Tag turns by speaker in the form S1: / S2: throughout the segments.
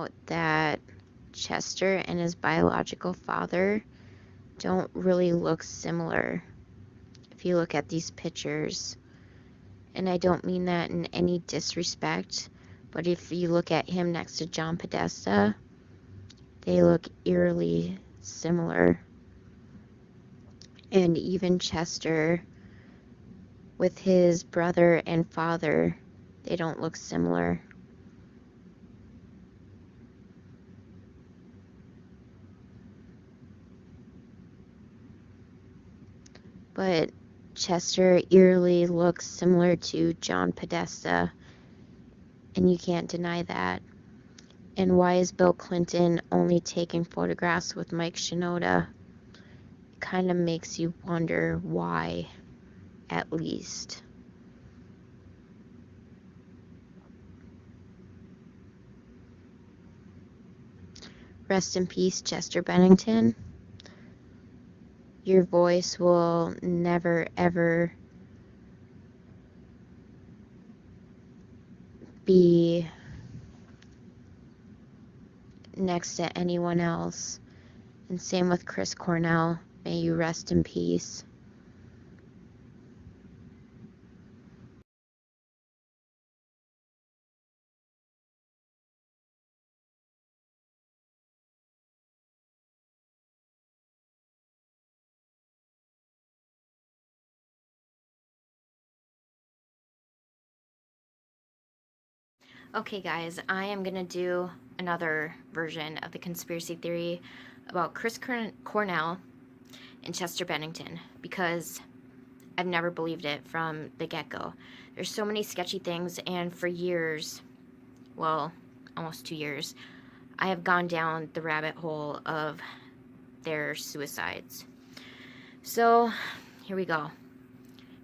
S1: out that Chester and his biological father don't really look similar if you look at these pictures. And I don't mean that in any disrespect, but if you look at him next to John Podesta, they look eerily similar. And even Chester with his brother and father, they don't look similar. But Chester eerily looks similar to John Podesta, and you can't deny that. And why is Bill Clinton only taking photographs with Mike Shinoda? It kind of makes you wonder why, at least. Rest in peace, Chester Bennington. Your voice will never, ever be next to anyone else. And same with Chris Cornell. May you rest in peace. Okay guys, I am going to do another version of the conspiracy theory about Chris Cornell and Chester Bennington, because I've never believed it from the get-go. There's so many sketchy things, and for years, well, almost 2 years, I have gone down the rabbit hole of their suicides. So, here we go.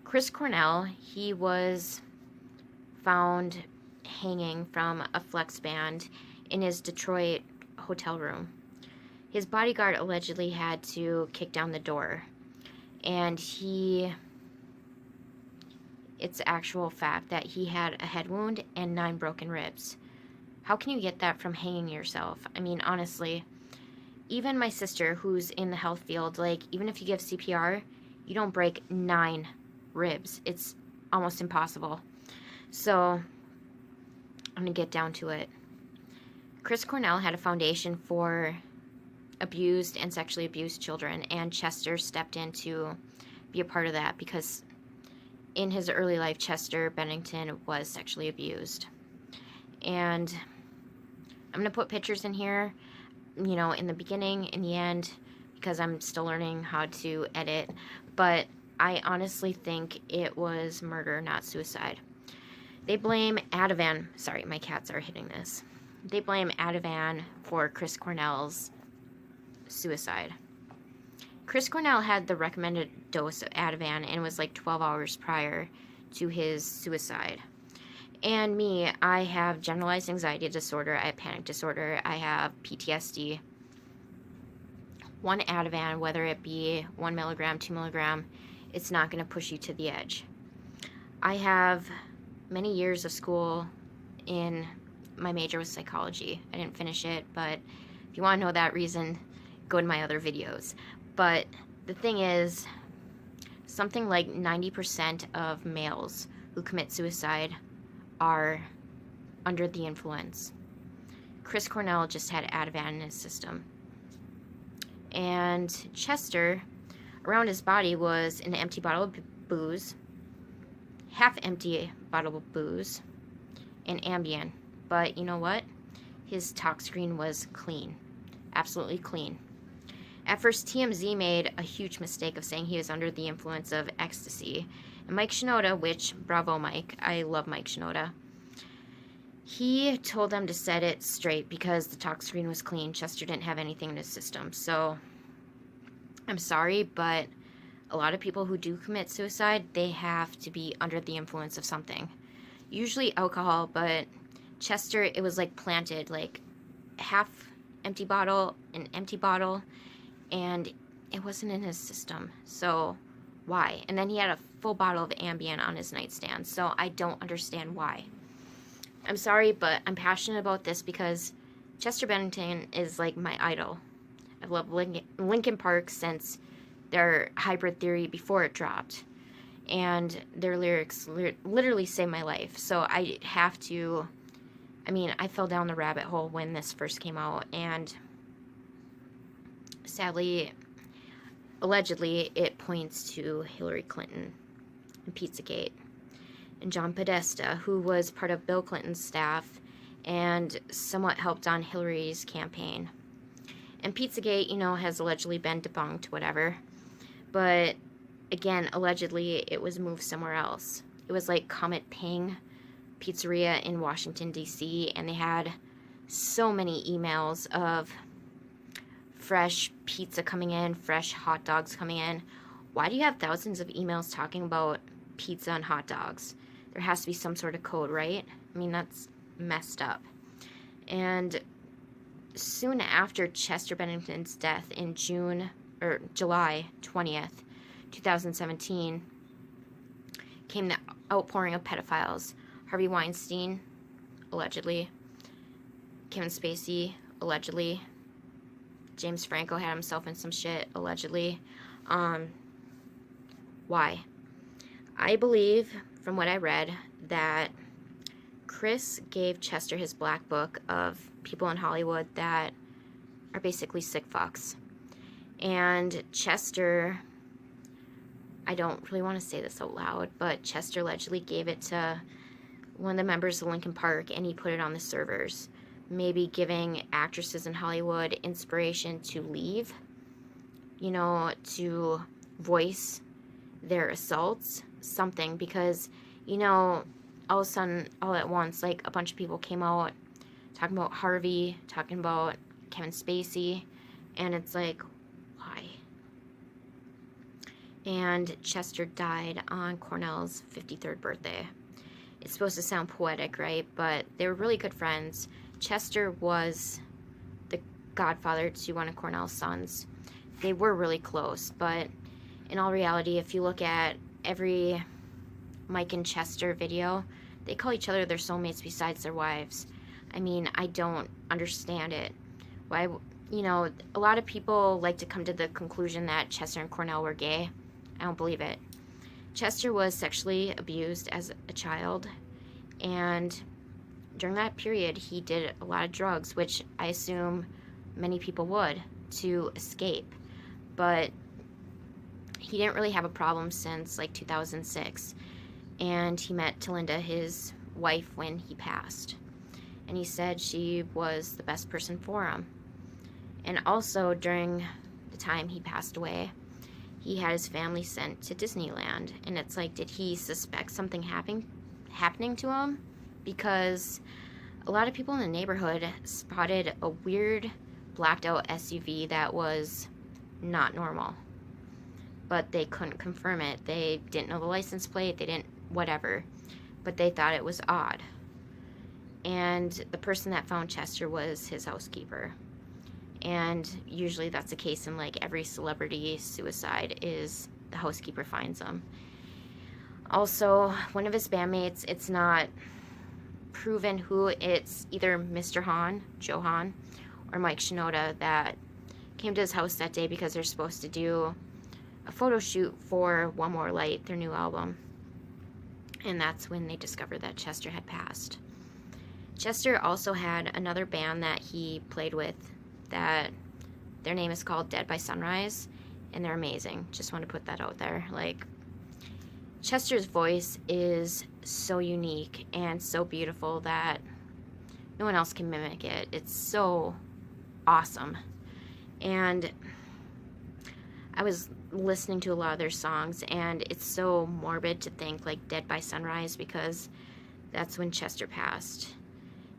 S1: Chris Cornell, he was found hanging from a flex band in his Detroit hotel room. His bodyguard allegedly had to kick down the door, and it's actual fact that he had a head wound and 9 broken ribs. How can you get that from hanging yourself? I mean, honestly, even my sister, who's in the health field, like, even if you give CPR, you don't break 9 ribs. It's almost impossible. So, I'm going to get down to it. Chris Cornell had a foundation for abused and sexually abused children, and Chester stepped in to be a part of that because in his early life, Chester Bennington was sexually abused. And I'm going to put pictures in here, you know, in the beginning, in the end, because I'm still learning how to edit, but I honestly think it was murder, not suicide. They blame Ativan. Sorry, my cats are hitting this. They blame Ativan for Chris Cornell's suicide. Chris Cornell had the recommended dose of Ativan, and it was like 12 hours prior to his suicide. And me, I have generalized anxiety disorder, I have panic disorder, I have PTSD. 1 Ativan, whether it be 1 milligram, 2 milligram, it's not going to push you to the edge. I have many years of school in, my major was psychology. I didn't finish it, but if you want to know that reason, go to my other videos. But the thing is, something like 90% of males who commit suicide are under the influence. Chris Cornell just had Ativan in his system. And Chester, around his body was an empty bottle of booze, half-empty bottle of booze, and Ambien. But you know what? His tox screen was clean. Absolutely clean. At first, TMZ made a huge mistake of saying he was under the influence of ecstasy. And Mike Shinoda, which, bravo Mike, I love Mike Shinoda, he told them to set it straight because the tox screen was clean. Chester didn't have anything in his system. So, I'm sorry, but a lot of people who do commit suicide, they have to be under the influence of something. Usually alcohol, but Chester, it was like planted, like half empty bottle, an empty bottle, and it wasn't in his system. So why? And then he had a full bottle of Ambien on his nightstand. So I don't understand why. I'm sorry, but I'm passionate about this because Chester Bennington is like my idol. I've loved Linkin Park since their hybrid theory before it dropped. And their lyrics literally saved my life. So I have to, I fell down the rabbit hole when this first came out. And sadly, allegedly, it points to Hillary Clinton and Pizzagate. And John Podesta, who was part of Bill Clinton's staff and somewhat helped on Hillary's campaign. And Pizzagate, has allegedly been debunked, whatever. But again, allegedly, it was moved somewhere else. It was like Comet Ping Pizzeria in Washington, D.C., and they had so many emails of fresh pizza coming in, fresh hot dogs coming in. Why do you have thousands of emails talking about pizza and hot dogs? There has to be some sort of code, right? That's messed up. And soon after Chester Bennington's death in July 20th, 2017, came the outpouring of pedophiles. Harvey Weinstein, allegedly. Kevin Spacey, allegedly. James Franco had himself in some shit, allegedly. Why? I believe, from what I read, that Chris gave Chester his black book of people in Hollywood that are basically sick fucks. And Chester, I don't really want to say this out loud, but Chester allegedly gave it to one of the members of Linkin Park, and he put it on the servers. Maybe giving actresses in Hollywood inspiration to leave, to voice their assaults, something, because, all of a sudden, all at once, like, a bunch of people came out talking about Harvey, talking about Kevin Spacey, and it's like, why? And Chester died on Cornell's 53rd birthday. It's supposed to sound poetic, right? But they were really good friends. Chester was the godfather to one of Cornell's sons. They were really close, but in all reality, if you look at every Mike and Chester video, they call each other their soulmates besides their wives. I don't understand it. Why, a lot of people like to come to the conclusion that Chester and Cornell were gay. I don't believe it. Chester was sexually abused as a child, and during that period, he did a lot of drugs, which I assume many people would, to escape. But he didn't really have a problem since, 2006. And he met Talinda, his wife, when he passed. And he said she was the best person for him. And also, during the time he passed away, he had his family sent to Disneyland. And it's like, did he suspect something happening to him? Because a lot of people in the neighborhood spotted a weird blacked out SUV that was not normal. But they couldn't confirm it. They didn't know the license plate. They didn't, whatever. But they thought it was odd. And the person that found Chester was his housekeeper. And usually that's the case in every celebrity suicide, is the housekeeper finds them. Also, one of his bandmates, it's not proven who, it's either Mr. Hahn, Joe Hahn, or Mike Shinoda, that came to his house that day because they're supposed to do a photo shoot for One More Light, their new album. And that's when they discovered that Chester had passed. Chester also had another band that he played with that their name is called Dead by Sunrise, and they're amazing. Just want to put that out there. Chester's voice is so unique and so beautiful that no one else can mimic it. It's so awesome. And I was listening to a lot of their songs, and it's so morbid to think Dead by Sunrise, because that's when Chester passed.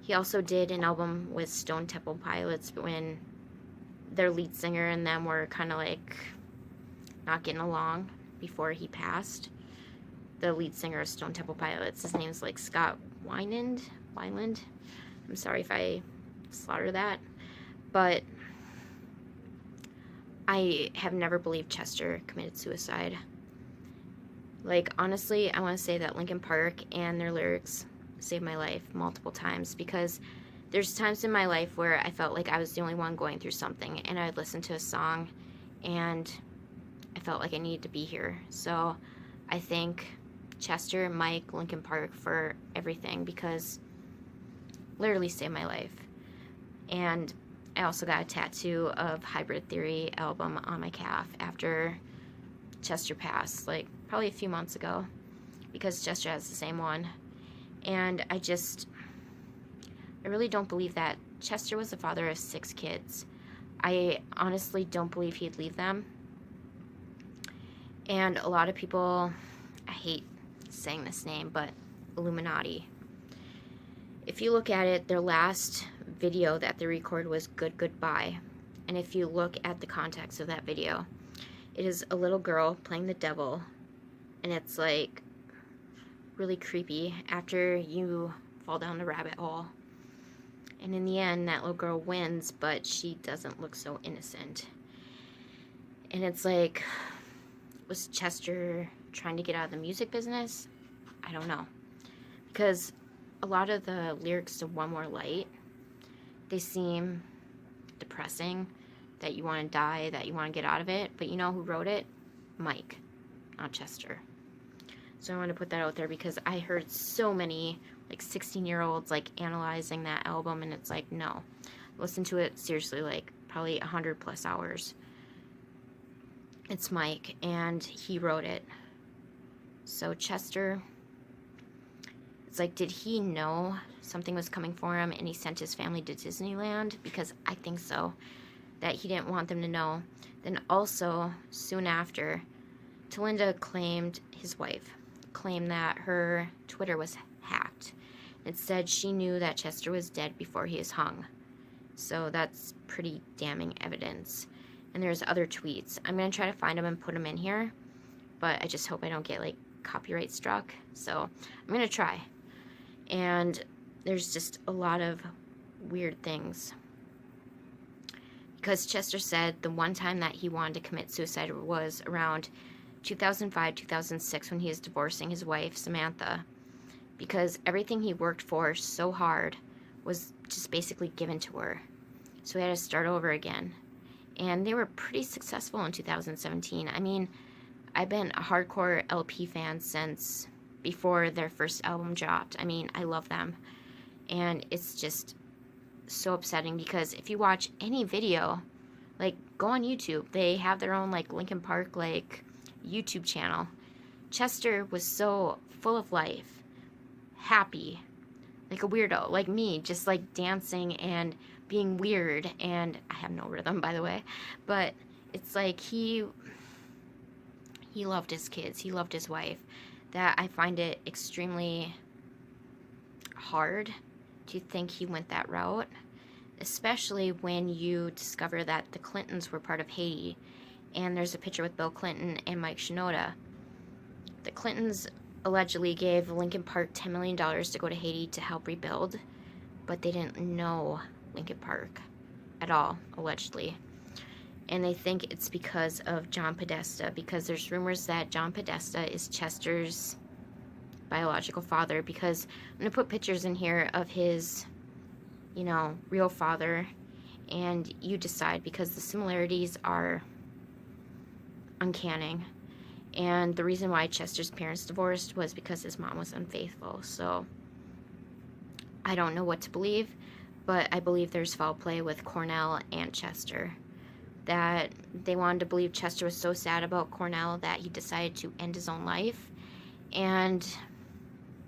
S1: He also did an album with Stone Temple Pilots when their lead singer and them were kind of not getting along before he passed. The lead singer of Stone Temple Pilots, his name's Scott Weiland. I'm sorry if I slaughter that, but I have never believed Chester committed suicide. Honestly, I want to say that Linkin Park and their lyrics saved my life multiple times, because there's times in my life where I felt like I was the only one going through something, and I'd listen to a song and I felt like I needed to be here. So I thank Chester, Mike, Linkin Park for everything, because literally saved my life. And I also got a tattoo of Hybrid Theory album on my calf after Chester passed, like probably a few months ago, because Chester has the same one. And I really don't believe that. Chester was the father of 6 kids. I honestly don't believe he'd leave them. And a lot of people, I hate saying this name, but Illuminati. If you look at it, their last video that they recorded was Good Goodbye. And if you look at the context of that video, it is a little girl playing the devil. And it's like really creepy after you fall down the rabbit hole. And in the end, that little girl wins, but she doesn't look so innocent. And it's like, was Chester trying to get out of the music business? I don't know. Because a lot of the lyrics to One More Light, they seem depressing, that you want to die, that you want to get out of it. But you know who wrote it? Mike, not Chester. So I want to put that out there, because I heard so many like 16-year-olds like analyzing that album, and it's like, no. Listen to it seriously, like probably 100+ hours. It's Mike, and he wrote it. So Chester, it's like, did he know something was coming for him and he sent his family to Disneyland? Because I think so, that he didn't want them to know. Then also, soon after, Talinda claimed, his wife, claimed that her Twitter was hacked. It said she knew that Chester was dead before he was hung. So that's pretty damning evidence. And there's other tweets. I'm going to try to find them and put them in here, but I just hope I don't get like copyright struck. So I'm going to try. And there's just a lot of weird things. Because Chester said the one time that he wanted to commit suicide was around 2005, 2006, when he was divorcing his wife, Samantha. Because everything he worked for so hard was just basically given to her. So he had to start over again. And they were pretty successful in 2017. I mean, I've been a hardcore LP fan since before their first album dropped. I mean, I love them. And it's just so upsetting, because if you watch any video, like, go on YouTube. They have their own, like, Linkin Park, like, YouTube channel. Chester was so full of life, happy, like a weirdo, like me, just, like, dancing and being weird. And I have no rhythm, by the way. But it's like he loved his kids. He loved his wife. That I find it extremely hard to think he went that route, especially when you discover that the Clintons were part of Haiti, and there's a picture with Bill Clinton and Mike Shinoda. The Clintons allegedly gave Linkin Park $10 million to go to Haiti to help rebuild, but they didn't know Linkin Park at all, allegedly. And they think it's because of John Podesta, because there's rumors that John Podesta is Chester's biological father, because I'm going to put pictures in here of his, you know, real father, and you decide, because the similarities are uncanny. And the reason why Chester's parents divorced was because his mom was unfaithful. So I don't know what to believe, but I believe there's foul play with Cornell and Chester. That they wanted to believe Chester was so sad about Cornell that he decided to end his own life, and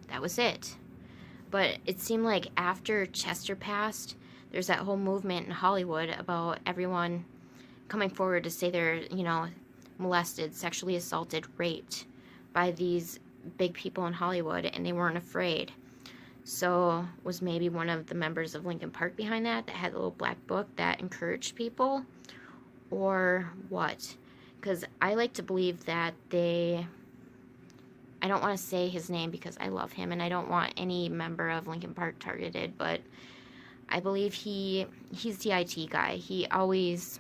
S1: that was it. But it seemed like after Chester passed, there's that whole movement in Hollywood about everyone coming forward to say they're, you know, molested, sexually assaulted, raped by these big people in Hollywood, and they weren't afraid. So was maybe one of the members of Linkin Park behind that had a little black book that encouraged people? Or what? Because I like to believe that I don't want to say his name because I love him and I don't want any member of Linkin Park targeted, but I believe he's the IT guy. He always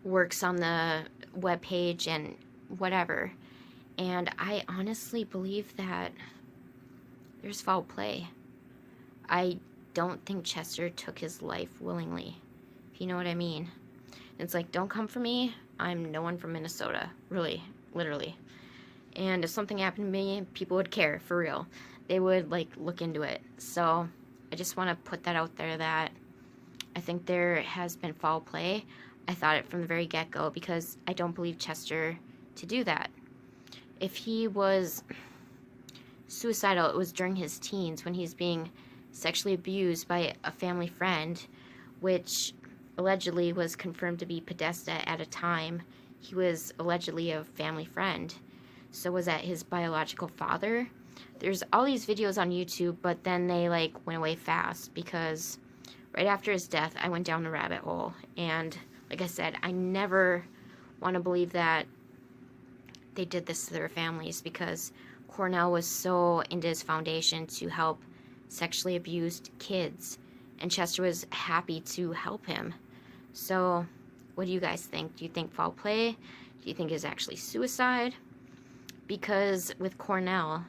S1: works on the webpage and whatever. And I honestly believe that there's foul play. I don't think Chester took his life willingly, if you know what I mean. It's like, don't come for me. I'm no one from Minnesota, really, literally. And if something happened to me, people would care, for real. They would, like, look into it. So I just want to put that out there that I think there has been foul play. I thought it from the very get-go because I don't believe Chester to do that. If he was suicidal, it was during his teens when he's being sexually abused by a family friend, which allegedly was confirmed to be Podesta at a time. He was allegedly a family friend. So was that his biological father? There's all these videos on YouTube, but then they like went away fast because right after his death, I went down the rabbit hole. And like I said, I never want to believe that they did this to their families because Cornell was so into his foundation to help sexually abused kids. And Chester was happy to help him. So what do you guys think? Do you think foul play? Do you think it's actually suicide? Because with Cornell,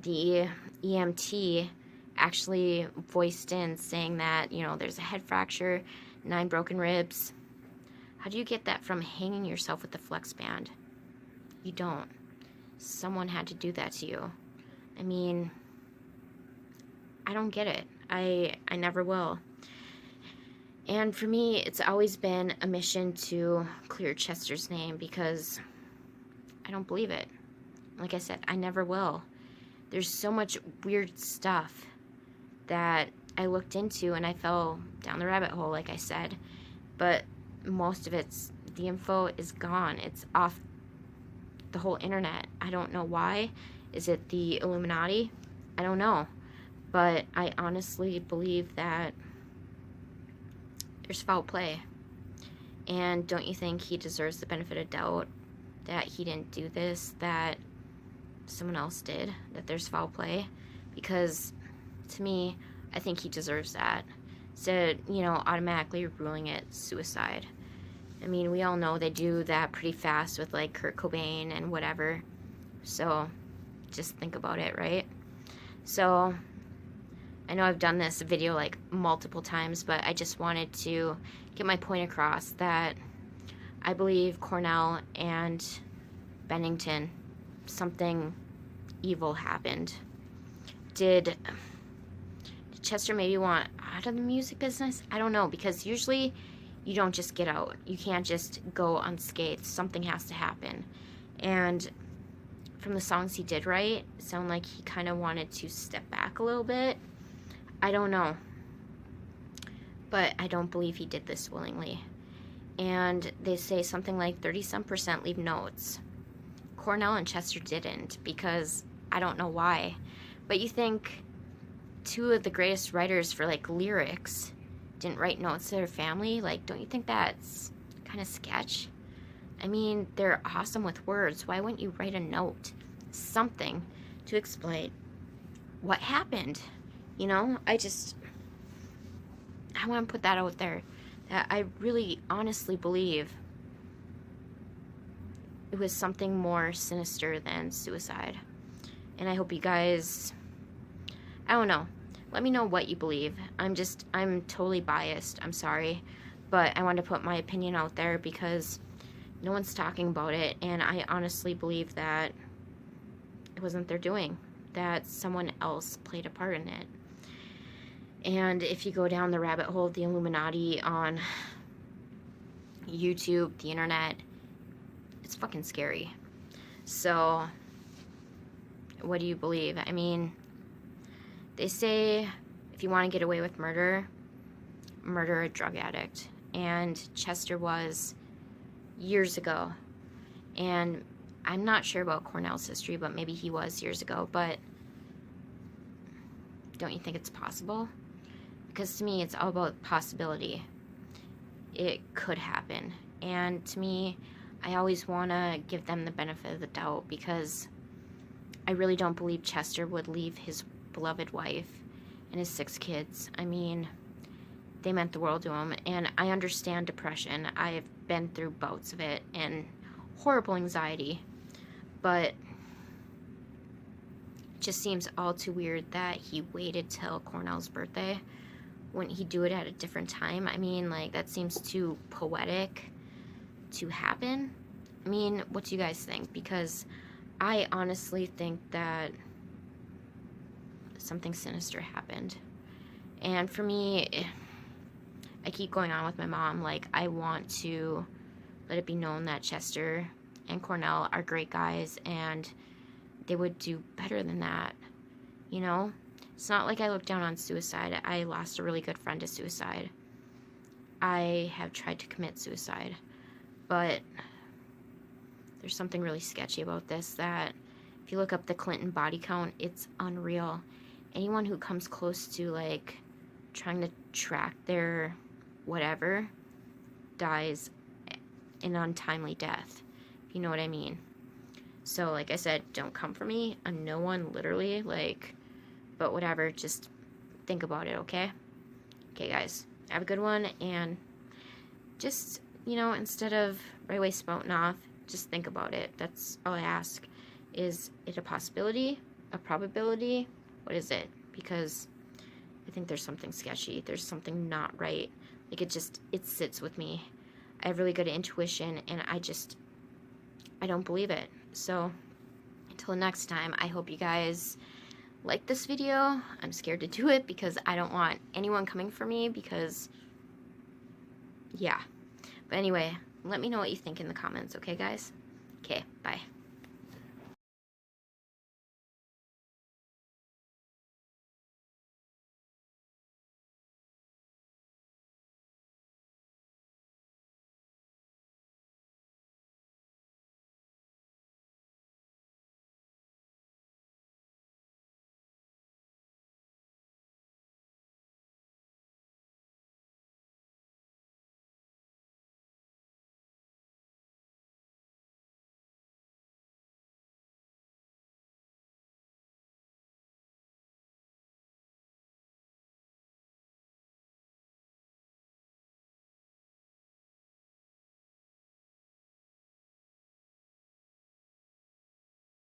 S1: the EMT actually voiced in saying that, you know, there's a head fracture, 9 broken ribs. How do you get that from hanging yourself with the flex band? You don't. Someone had to do that to you. I mean, I don't get it. I never will. And for me, it's always been a mission to clear Chester's name because I don't believe it. Like I said, I never will. There's so much weird stuff that I looked into and I fell down the rabbit hole, like I said. But most of the info is gone. It's off the whole internet. I don't know why. Is it the Illuminati? I don't know. But I honestly believe that there's foul play. And don't you think he deserves the benefit of doubt that he didn't do this, that someone else did, that there's foul play? Because to me, I think he deserves that. Instead, you know, automatically ruling it suicide. I mean, we all know they do that pretty fast with like Kurt Cobain and whatever. So just think about it, right? So I know I've done this video like multiple times, but I just wanted to get my point across that I believe Cornell and Bennington, something evil happened. Did Chester maybe want out of the music business? I don't know, because usually you don't just get out. You can't just go unscathed. Something has to happen. And from the songs he did write, it sounded like he kind of wanted to step back a little bit. I don't know. But I don't believe he did this willingly. And they say something like 30-some% leave notes. Cornell and Chester didn't, because I don't know why. But you think 2 of the greatest writers for like lyrics didn't write notes to their family? Like, don't you think that's kind of sketch? I mean, they're awesome with words. Why wouldn't you write a note? Something to explain what happened. You know, I want to put that out there. That I really honestly believe it was something more sinister than suicide. And I hope you guys, I don't know, let me know what you believe. I'm totally biased. I'm sorry. But I wanted to put my opinion out there because no one's talking about it. And I honestly believe that it wasn't their doing. That someone else played a part in it. And if you go down the rabbit hole of the Illuminati on YouTube, the internet, it's fucking scary. So, what do you believe? I mean, they say if you want to get away with murder, murder a drug addict. And Chester was years ago. And I'm not sure about Cornell's history, but maybe he was years ago. But don't you think it's possible? Because to me, it's all about possibility. It could happen. And to me, I always want to give them the benefit of the doubt because I really don't believe Chester would leave his beloved wife and his 6 kids. I mean, they meant the world to him. And I understand depression. I've been through bouts of it and horrible anxiety. But it just seems all too weird that he waited till Cornell's birthday wouldn't he do it at a different time? I mean, like, that seems too poetic to happen. I mean, what do you guys think? Because I honestly think that something sinister happened. And for me, I keep going on with my mom. Like, I want to let it be known that Chester and Cornell are great guys, and they would do better than that, you know? It's not like I look down on suicide. I lost a really good friend to suicide. I have tried to commit suicide, but there's something really sketchy about this, that if you look up the Clinton body count, it's unreal. Anyone who comes close to, like, trying to track their whatever dies an untimely death, if you know what I mean. So, like I said, don't come for me. I'm no one, literally, like, but whatever, just think about it, okay? Okay, guys, have a good one, and just, you know, instead of right away spouting off, just think about it. That's all I ask. Is it a possibility? A probability? What is it? Because I think there's something sketchy. There's something not right. Like, it sits with me. I have really good intuition, and I don't believe it. So, until next time, I hope you guys like this video. I'm scared to do it because I don't want anyone coming for me because, yeah. But anyway, let me know what you think in the comments, okay, guys? Okay, bye.